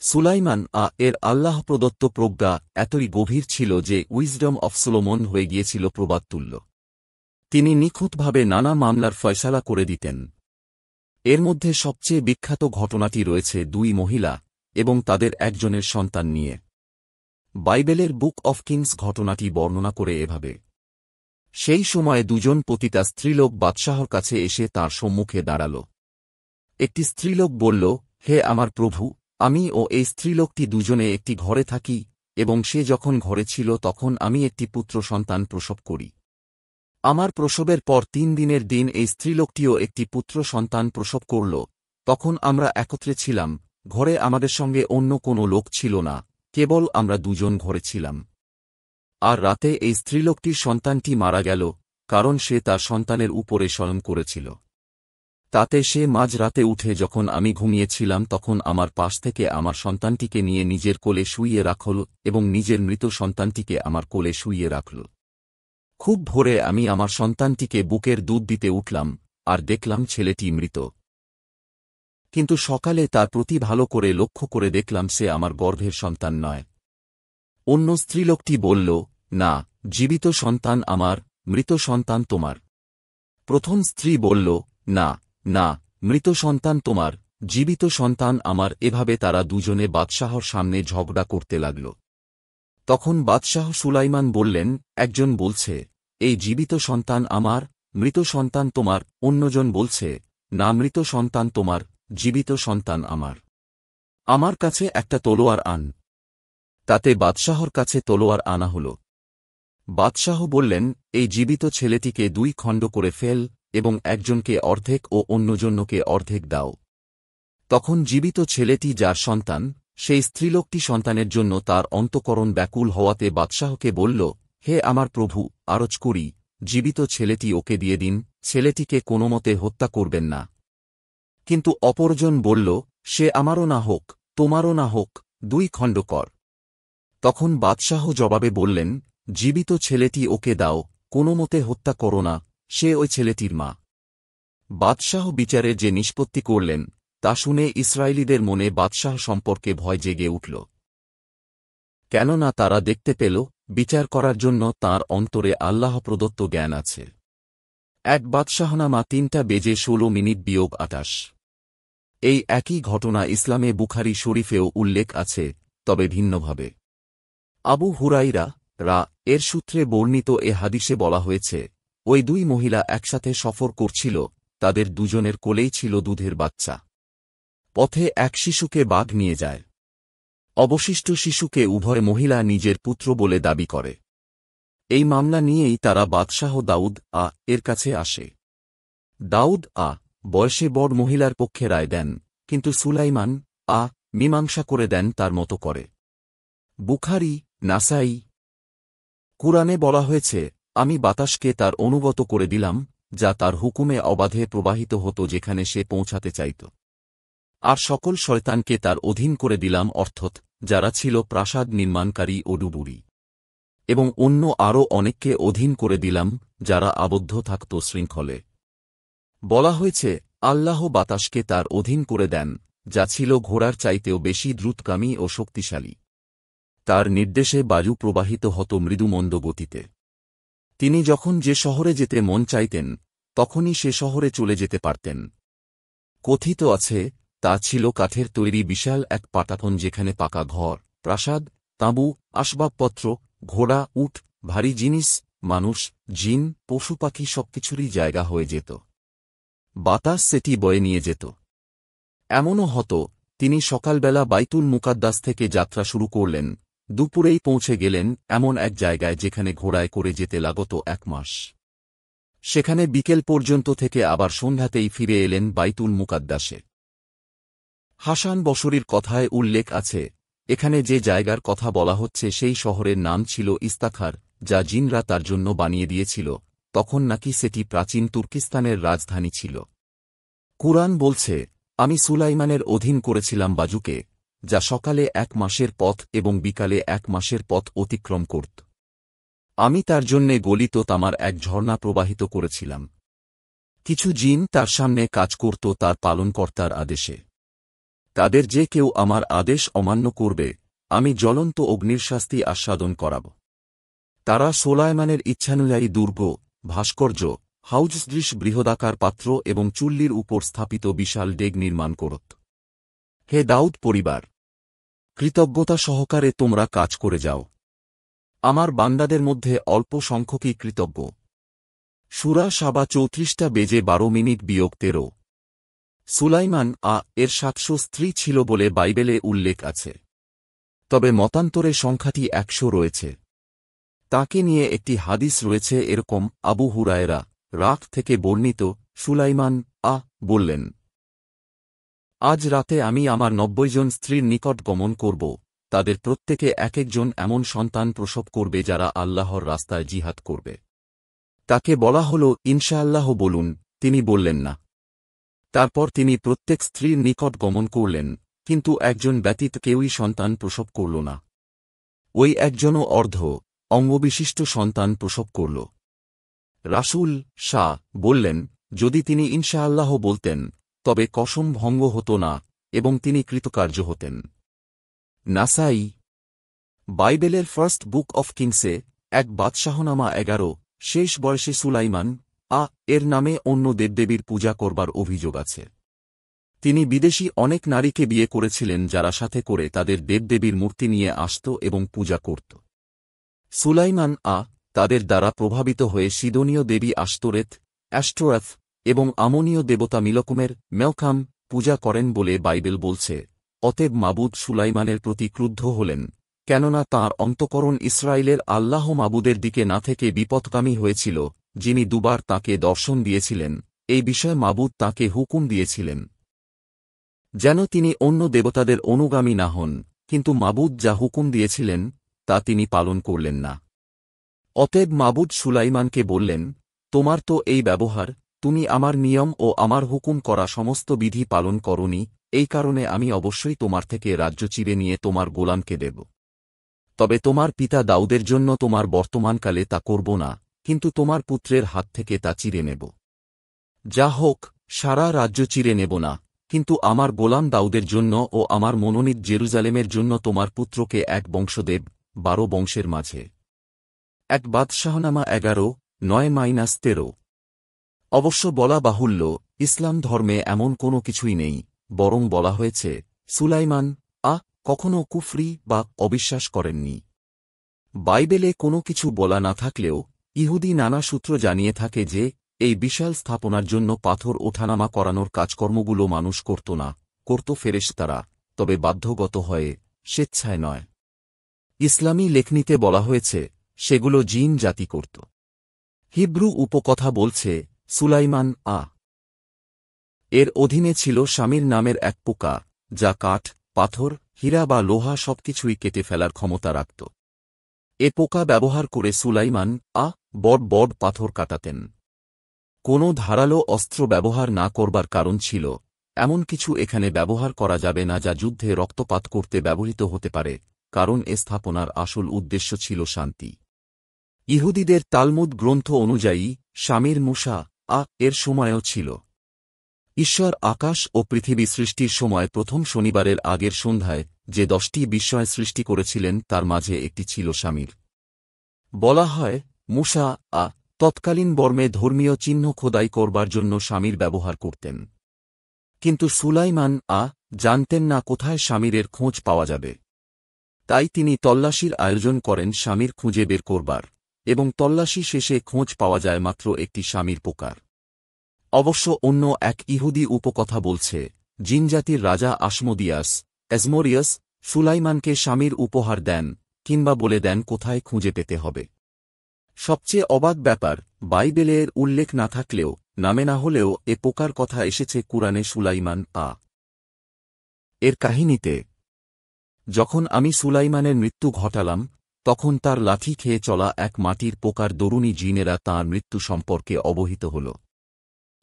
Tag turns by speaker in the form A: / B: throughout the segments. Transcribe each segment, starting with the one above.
A: সুলাইমান এর আল্লাহ প্রদত্ত প্রজ্ঞা এতই গভীর ছিল যে উইজডম অফ সোলোমন হয়ে গিয়েছিল প্রবাদতুল্য। তিনি নিখুঁতভাবে নানা মামলার ফয়সালা করে দিতেন। এর মধ্যে সবচেয়ে বিখ্যাত ঘটনাটি রয়েছে দুই মহিলা এবং তাদের একজনের সন্তান নিয়ে। বাইবেলের বুক অফ কিংস ঘটনাটি বর্ণনা করে এভাবে: সেই সময়ে দুজন পতিতা স্ত্রীলোক বাদশাহর কাছে এসে তাঁর সম্মুখে দাঁড়াল। একটি স্ত্রীলোক বলল, হে আমার প্রভু, আমি ও এই স্ত্রীলোকটি দুজনে একটি ঘরে থাকি, এবং সে যখন ঘরে ছিল তখন আমি একটি পুত্র সন্তান প্রসব করি। আমার প্রসবের পর ৩ দিনের দিন এই স্ত্রীলোকটিও একটি পুত্র সন্তান প্রসব করল। তখন আমরা একত্রে ছিলাম, ঘরে আমাদের সঙ্গে অন্য কোনো লোক ছিল না, কেবল আমরা দুজন ঘরে ছিলাম। আর রাতে এই স্ত্রীলোকটির সন্তানটি মারা গেল, কারণ সে তার সন্তানের উপরে শয়ন করেছিল। তাতে সে মাঝ রাতে উঠে যখন আমি ঘুমিয়েছিলাম তখন আমার পাশ থেকে আমার সন্তানটিকে নিয়ে নিজের কোলে শুইয়ে রাখল এবং নিজের মৃত সন্তানটিকে আমার কোলে শুইয়ে রাখল। খুব ভোরে আমি আমার সন্তানটিকে বুকের দুধ দিতে উঠলাম, আর দেখলাম ছেলেটি মৃত। কিন্তু সকালে তার প্রতি ভালো করে লক্ষ্য করে দেখলাম সে আমার গর্ভের সন্তান নয়। অন্য স্ত্রীলোকটি বলল, না, জীবিত সন্তান আমার, মৃত সন্তান তোমার। প্রথম স্ত্রী বলল, না না, মৃত সন্তান তোমার, জীবিত সন্তান আমার। এভাবে তারা দুজনে বাদশাহর সামনে ঝগড়া করতে লাগল। তখন বাদশাহ সুলাইমান বললেন, একজন বলছে, এই জীবিত সন্তান আমার, মৃত সন্তান তোমার। অন্যজন বলছে, না, মৃত সন্তান তোমার, জীবিত সন্তান আমার। আমার কাছে একটা তলোয়ার আন। তাতে বাদশাহর কাছে তলোয়ার আনা হল। বাদশাহ বললেন, এই জীবিত ছেলেটিকে 2 খণ্ড করে ফেল এবং একজনকে অর্ধেক ও অন্যজনকে অর্ধেক দাও। তখন জীবিত ছেলেটি যার সন্তান, সেই স্ত্রীলোকটি সন্তানের জন্য তার অন্তঃকরণ ব্যাকুল হওয়াতে বাদশাহকে বলল, হে আমার প্রভু, আরজ করি, জীবিত ছেলেটি ওকে দিয়ে দিন, ছেলেটিকে কোনোমতে হত্যা করবেন না। কিন্তু অপরজন বলল, সে আমারও না হোক, তোমারও না হোক, 2 খণ্ড কর। তখন বাদশাহ জবাবে বললেন, জীবিত ছেলেটি ওকে দাও, কোনোমতে হত্যা করো না, সে ওই ছেলেটির মা। বাদশাহ বিচারে যে নিষ্পত্তি করলেন তা শুনে ইসরায়েলীদের মনে বাদশাহ সম্পর্কে ভয় জেগে উঠল। কেননা তারা দেখতে পেল, বিচার করার জন্য তাঁর অন্তরে আল্লাহ প্রদত্ত জ্ঞান আছে। 1 বাদশাহনামা 3:16 এই একই ঘটনা ইসলামে বুখারী শরীফেও উল্লেখ আছে, তবে ভিন্নভাবে। আবু হুরাইরা এর সূত্রে বর্ণিত এ হাদিসে বলা হয়েছে, ওই 2 মহিলা একসাথে সফর করছিল, তাদের দুজনের কোলেই ছিল দুধের বাচ্চা। পথে এক শিশুকে বাঘ নিয়ে যায়। অবশিষ্ট শিশুকে উভয় মহিলা নিজের পুত্র বলে দাবি করে। এই মামলা নিয়েই তারা বাদশাহ দাউদ এর কাছে আসে। দাউদ বয়সে বড় মহিলার পক্ষে রায় দেন, কিন্তু সুলাইমান মীমাংসা করে দেন তার মতো করে। বুখারী, নাসাই। কুরআনে বলা হয়েছে, আমি বাতাসকে তার অনুগত করে দিলাম, যা তার হুকুমে অবাধে প্রবাহিত হতো যেখানে সে পৌঁছাতে চাইত। আর সকল শয়তানকে তার অধীন করে দিলাম, অর্থাৎ যারা ছিল প্রাসাদ নির্মাণকারী ও ডুবুরি, এবং অন্য আরও অনেককে অধীন করে দিলাম, যারা আবদ্ধ থাকত শৃঙ্খলে। বলা হয়েছে, আল্লাহ বাতাসকে তার অধীন করে দেন, যা ছিল ঘোড়ার চাইতেও বেশি দ্রুতগামী ও শক্তিশালী। তার নির্দেশে বায়ু প্রবাহিত হতো মৃদুমন্দ গতিতে। তিনি যখন যে শহরে যেতে মন চাইতেন তখনই সে শহরে চলে যেতে পারতেন। কথিত আছে, তা ছিল কাঠের তৈরি বিশাল এক পাটাতন, যেখানে পাকা ঘর, প্রাসাদ, তাঁবু, আসবাবপত্র, ঘোড়া, উট, ভারী জিনিস, মানুষ, জিন, পশু পাখি সবকিছুরই জায়গা হয়ে যেত। বাতাস সেটি বয়ে নিয়ে যেত। এমনও হতো, তিনি সকালবেলা বাইতুল মুকাদ্দাস থেকে যাত্রা শুরু করলেন, দুপুরেই পৌঁছে গেলেন এমন এক জায়গায় যেখানে ঘোড়ায় করে যেতে লাগত 1 মাস। সেখানে বিকেল পর্যন্ত থেকে আবার সন্ধ্যাতেই ফিরে এলেন বাইতুল মুকাদ্দাসে। হাসান বসরীর কথায় উল্লেখ আছে, এখানে যে জায়গার কথা বলা হচ্ছে সেই শহরের নাম ছিল ইস্তাখার, যা জিনরা তার জন্য বানিয়ে দিয়েছিল, তখন নাকি সেটি প্রাচীন তুর্কিস্তানের রাজধানী ছিল। কুরআন বলছে, আমি সুলাইমানের অধীন করেছিলাম বাজুকে, যা সকালে 1 মাসের পথ এবং বিকালে 1 মাসের পথ অতিক্রম করত। আমি তার জন্যে গলিত তামার এক ঝর্ণা প্রবাহিত করেছিলাম। কিছু জিন তার সামনে কাজ করত তার পালনকর্তার আদেশে। তাদের যে কেউ আমার আদেশ অমান্য করবে আমি জ্বলন্ত অগ্নির শাস্তি আস্বাদন করাব। তারা সোলায়মানের ইচ্ছানুযায়ী দুর্গ, ভাস্কর্য, হাউজসদৃশ বৃহদাকার পাত্র এবং চুল্লির উপর স্থাপিত বিশাল ডেগ নির্মাণ করত। হে দাউদ পরিবার, কৃতজ্ঞতা সহকারে তোমরা কাজ করে যাও। আমার বান্দাদের মধ্যে অল্প সংখ্যকই কৃতজ্ঞ। সূরা সাবা 34:12 সুলাইমান এর 700 স্ত্রী ছিল বলে বাইবেলে উল্লেখ আছে, তবে মতান্তরে সংখ্যাটি 100 রয়েছে। তাকে নিয়ে একটি হাদিস রয়েছে এরকম, আবু হুরায়রা রাত থেকে বর্ণিত, সুলাইমান বললেন, আজ রাতে আমি আমার 90 জন স্ত্রীর নিকট গমন করব, তাদের প্রত্যেকে এক একজন এমন সন্তান প্রসব করবে যারা আল্লাহর রাস্তায় জিহাদ করবে। তাকে বলা হল, ইনশাআল্লাহ বলুন। তিনি বললেন না। তারপর তিনি প্রত্যেক স্ত্রীর নিকট গমন করলেন, কিন্তু একজন ব্যতীত কেউই সন্তান প্রসব করল না। ওই একজনও অঙ্গবিশিষ্ট সন্তান প্রসব করল। রাসূল বললেন, যদি তিনি ইনশাআল্লাহ বলতেন তবে কসম ভঙ্গ হতো না এবং তিনি কৃতকার্য হতেন। নাসাই। বাইবেলের ফার্স্ট বুক অফ কিংসে এক বাদশাহনামা 11 শেষ বয়সে সুলাইমান এর নামে অন্য দেবদেবীর পূজা করবার অভিযোগ আছে। তিনি বিদেশী অনেক নারীকে বিয়ে করেছিলেন যারা সাথে করে তাদের দেবদেবীর মূর্তি নিয়ে আসত এবং পূজা করত। সুলাইমান তাদের দ্বারা প্রভাবিত হয়ে সিদোনীয় দেবী অ্যাস্টোরেথ এবং আমনীয় দেবতা মিলকুমের মেলকাম পূজা করেন বলে বাইবেল বলছে। অতএব মাবুদ সুলাইমানের প্রতি ক্রুদ্ধ হলেন, কেননা তাঁর অন্তঃকরণ ইসরায়েলের আল্লাহ মাবুদের দিকে না থেকে বিপথগামী হয়েছিল, যিনি দুবার তাঁকে দর্শন দিয়েছিলেন। এই বিষয়ে মাবুদ তাঁকে হুকুম দিয়েছিলেন যেন তিনি অন্য দেবতাদের অনুগামী না হন, কিন্তু মাবুদ যা হুকুম দিয়েছিলেন তা তিনি পালন করলেন না। অতএব মাবুদ সুলাইমানকে বললেন, তোমার তো এই ব্যবহার, তুমি আমার নিয়ম ও আমার হুকুম করা সমস্ত বিধি পালন করনি, এই কারণে আমি অবশ্যই তোমার থেকে রাজ্য চিরে নিয়ে তোমার গোলামকে দেব। তবে তোমার পিতা দাউদের জন্য তোমার বর্তমানকালে তা করব না, কিন্তু তোমার পুত্রের হাত থেকে তা চিরে নেব। যা হোক, সারা রাজ্য চিরে নেব না, কিন্তু আমার গোলাম দাউদের জন্য ও আমার মনোনীত জেরুজালেমের জন্য তোমার পুত্রকে এক বংশ দেব, 12 বংশের মাঝে। এক বাদশাহনামা 11:9-13। অবশ্য বলা বাহুল্য, ইসলাম ধর্মে এমন কোনো কিছুই নেই, বরং বলা হয়েছে সুলাইমান কখনও কুফরি বা অবিশ্বাস করেননি। বাইবেলে কোনো কিছু বলা না থাকলেও ইহুদি নানা সূত্র জানিয়ে থাকে যে এই বিশাল স্থাপনার জন্য পাথর ওঠানামা করানোর কাজকর্মগুলো মানুষ করত না, করত ফেরেশতারা, তবে বাধ্যগত হয়ে, স্বেচ্ছায় নয়। ইসলামী লেখনীতে বলা হয়েছে সেগুলো জিন জাতি করত। হিব্রু উপকথা বলছে সুলাইমান এর অধীনে ছিল শামির নামের এক পোকা, যা কাঠ, পাথর, হীরা বা লোহা সবকিছুই কেটে ফেলার ক্ষমতা রাখত। এ পোকা ব্যবহার করে সুলাইমান বড় পাথর কাটাতেন। কোনো ধারালো অস্ত্র ব্যবহার না করবার কারণ ছিল, এমন কিছু এখানে ব্যবহার করা যাবে না যা যুদ্ধে রক্তপাত করতে ব্যবহৃত হতে পারে, কারণ এ স্থাপনার আসল উদ্দেশ্য ছিল শান্তি। ইহুদিদের তালমুদ গ্রন্থ অনুযায়ী শামির মূসা এর সময়ও ছিল। ঈশ্বর আকাশ ও পৃথিবী সৃষ্টির সময় প্রথম শনিবারের আগের সন্ধ্যায় যে 10টি বিস্ময় সৃষ্টি করেছিলেন তার মাঝে একটি ছিল শামির। বলা হয় মূসা তৎকালীন বর্মে ধর্মীয় চিহ্ন খোদাই করবার জন্য শামির ব্যবহার করতেন, কিন্তু সুলাইমান জানতেন না কোথায় শামিরের খোঁজ পাওয়া যাবে। তাই তিনি তল্লাশির আয়োজন করেন শামির খুঁজে বের করবার, এবং তল্লাশি শেষে খোঁজ পাওয়া যায় মাত্র একটি শামির পোকার। অবশ্য অন্য এক ইহুদি উপকথা বলছে জিনজাতির রাজা এজমোরিয়াস সুলাইমানকে শামির উপহার দেন, কিংবা বলে দেন কোথায় খুঁজে পেতে হবে। সবচেয়ে অবাক ব্যাপার, বাইবেলের উল্লেখ না থাকলেও, নামে না হলেও এ পোকার কথা এসেছে কুরআনে সুলাইমান এর কাহিনীতে। যখন আমি সুলাইমানের মৃত্যু ঘটালাম, তখন তার লাঠি খেয়ে চলা এক মাটির পোকার দরুনি জিনেরা তাঁর মৃত্যু সম্পর্কে অবহিত হল।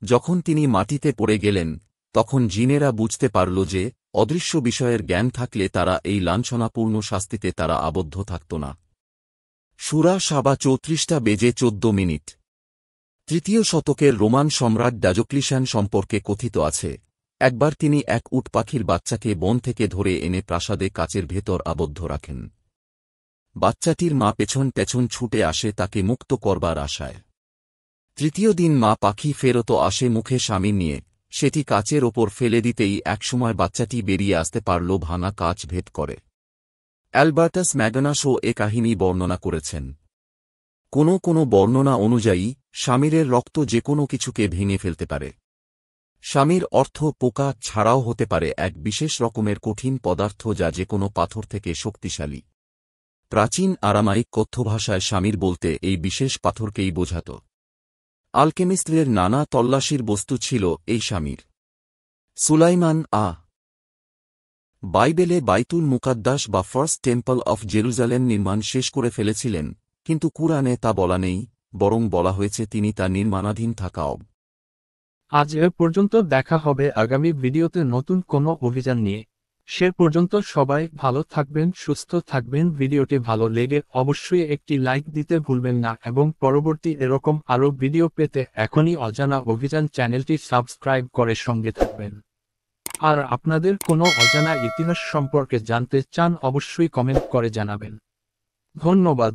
A: যখন তিনি মাটিতে পড়ে গেলেন, তখন জিনেরা বুঝতে পারল যে অদৃশ্য বিষয়ের জ্ঞান থাকলে তারা এই লাঞ্ছনাপূর্ণ শাস্তিতে তারা আবদ্ধ থাকত না। সূরা সাবা 34:14। তৃতীয় শতকের রোমান সম্রাট ডায়োক্লিশিয়ান সম্পর্কে কথিত আছে, একবার তিনি এক উট পাখির বাচ্চাকে বন থেকে ধরে এনে প্রাসাদে কাচের ভেতর আবদ্ধ রাখেন। বাচ্চাটির মা পেছন পেছন ছুটে আসে তাকে মুক্ত করবার আশায়। তৃতীয় দিন মা পাখি ফেরত আসে মুখে স্বামী নিয়ে, সেটি কাচের ওপর ফেলে দিতেই একসময় বাচ্চাটি বেরিয়ে আসতে পারল ভাঙা কাচ ভেদ করে। অ্যালবার্টাস ম্যাগনাসও এ কাহিনী বর্ণনা করেছেন। কোনো বর্ণনা অনুযায়ী স্বামীরের রক্ত যে কোনো কিছুকে ভেঙে ফেলতে পারে। স্বামীর অর্থ পোকা ছাড়াও হতে পারে এক বিশেষ রকমের কঠিন পদার্থ যা যে কোনো পাথর থেকে শক্তিশালী। প্রাচীন আরামাইক কথ্য ভাষায় স্বামীর বলতে এই বিশেষ পাথরকেই বোঝাত। আলকেমিস্টদের নানা তল্লাশির বস্তু ছিল এই স্বামীর। সুলাইমান বাইবেলে বাইতুল মুকাদ্দাস বা ফার্স্ট টেম্পল অফ জেরুজালেম নির্মাণ শেষ করে ফেলেছিলেন, কিন্তু কুরআনে তা বলা নেই, বরং বলা হয়েছে তিনি তা নির্মাণাধীন থাকা
B: আজ এ পর্যন্ত, দেখা হবে আগামী ভিডিওতে নতুন কোনো অভিযান নিয়ে। সে পর্যন্ত সবাই ভালো থাকবেন, সুস্থ থাকবেন। ভিডিওটি ভালো লেগে অবশ্যই একটি লাইক দিতে ভুলবেন না এবং পরবর্তী এরকম আরও ভিডিও পেতে এখনই অজানা অভিযান চ্যানেলটি সাবস্ক্রাইব করে সঙ্গে থাকবেন। আর আপনাদের কোনো অজানা ইতিহাস সম্পর্কে জানতে চান অবশ্যই কমেন্ট করে জানাবেন। ধন্যবাদ।